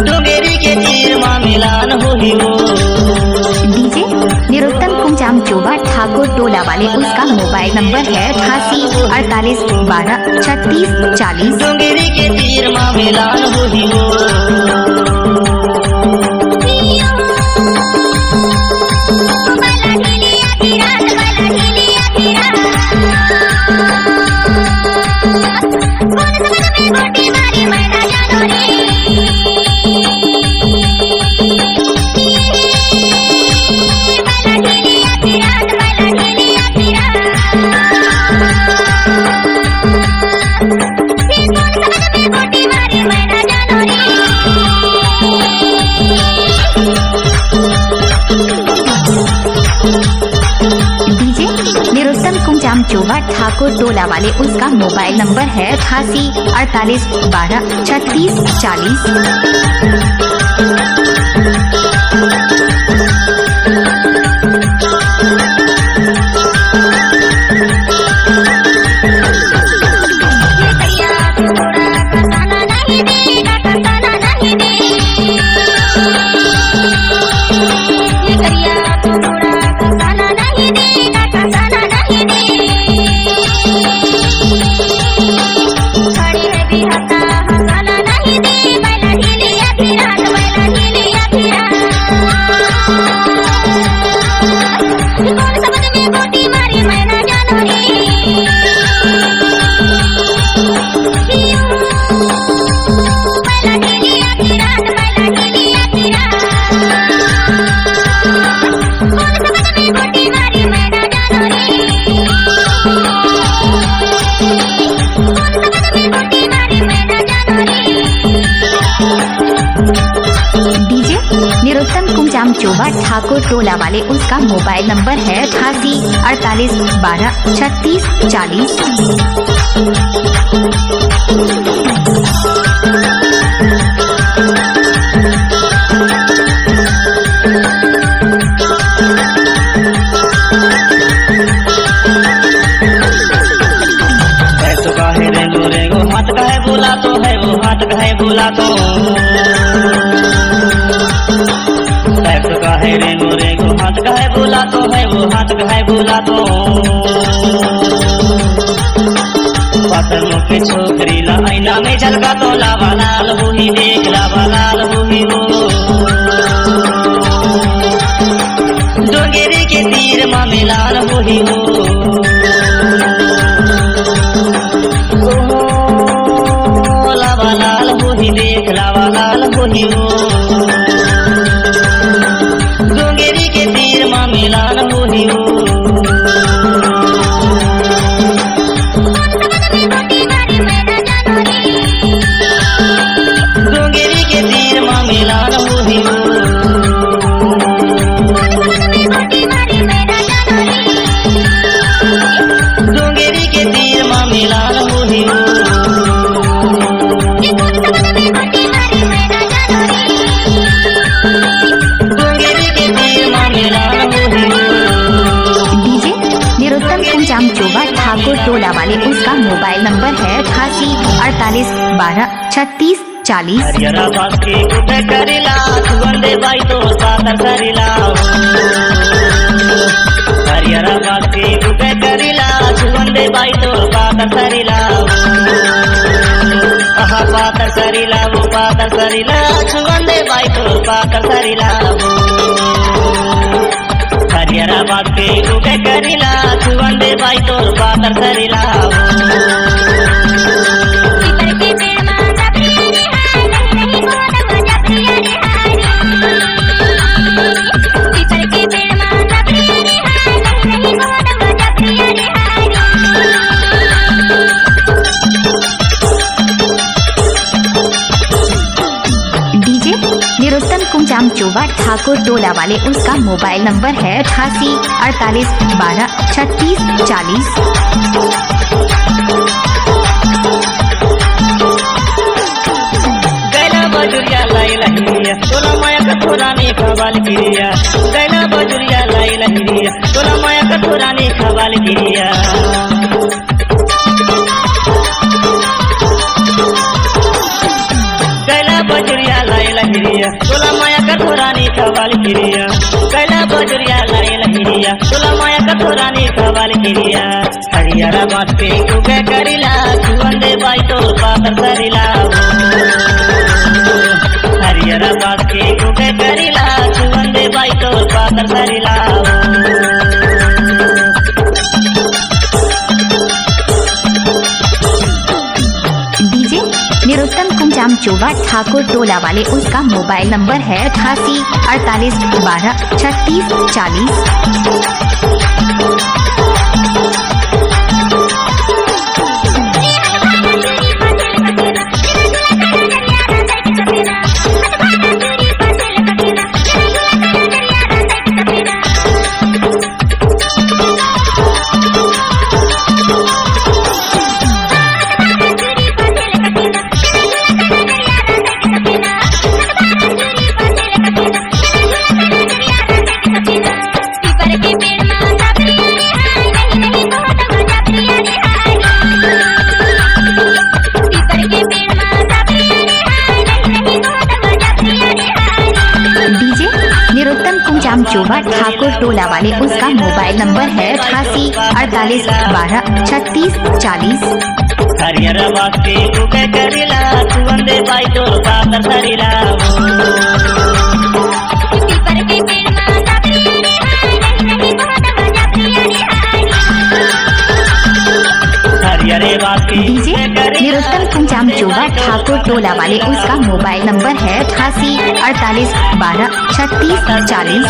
डोंगेरी के तीर माँ मिलान होही वो। डीजे निरुत्तम कुंजाम चोबा ठाकुर टोला वाले, उसका मोबाइल नंबर है 8848123640। डोंगेरी के तीर माँ मिलान होही वो। डीजे निरुत्तम कुंजाम चोबा ठाकुर टोला वाले, उसका मोबाइल नंबर है 8848123640। डीजे निरुत्तम कुंजाम चोबा ठाकुर टोला वाले, उसका मोबाइल नंबर है 8848123640। हाथ का है बोला तो है वो, हाथ का है बोला तो पैसों का है रेंगो रेंगो, हाथ का है बोला तो है वो, हाथ का है बोला तो। पतलों के छोकरी ला आईना में झलका तो लावा लाल होही देख, लावा लाल होही वो। डोंगेरी के तीर माँ मिलान होही वो। लाल होही देख, लावा लाल होही वो। डोंगेरी के तीर माँ मिलान होही वो। डोंगेरी के तीर माँ मिलान होही वो। डोंगेरी के तीर माँ मिलान होही वो। कुंजाम चोबा ठाकुर टोला वाले, उसका मोबाइल नंबर है 88123640। हरियरा बास की गुटे करिला सुगंधे बाई तो सातर करिला। हरियरा बास की गुटे करिला सुगंधे बाई तो सातर करिला। आहा पातर करिला वो, पातर करिला सुगंधे बाई तो पातर करिला वो। हरियरा बात के उगे करिला सुगंधे बाई तोर पातर करिला वो। निरुत्तम कुंजाम चोबा ठाकुर टोला वाले, उसका मोबाइल नंबर है 88 48 36 40। गैला बजुरिया लाई लहिरिया तोला माया कठोरानी खवाल गिरिया, गैला बजुरिया लाई लहिरिया तोला माया कठोरानी खवाल गिरिया। गैला बजुरिया लाई लहिरिया तोला माया कठोरानी खवाल गिरिया, गैला बजुरिया लाई लहिरिया तोला माया कठोरानी खवाल गिरिया। हरियारा बात पे उगे करिला सुवंदे बाई तोल पातर सरिला, हरियारा बात के उगे करिला सुवंदे बाई तोल पातर सरिला। डीजे निरुत्तम कुंजाम चोबा ठाकुर टोला वाले, उसका मोबाइल नंबर है 88 48 12 36 40। निरुत्तम कुंजाम चोबा ठाकुर टोला वाले, उसका मोबाइल नंबर है 88 48 12 36 40। हरियारा बात के उगे करिला सुवंदे बाई तोल पातर सरिला। डीजे निरुत्तम कुंजाम चोबा ठाकुर टोला वाले, उसका मोबाइल नंबर है 88 48 12 36 40।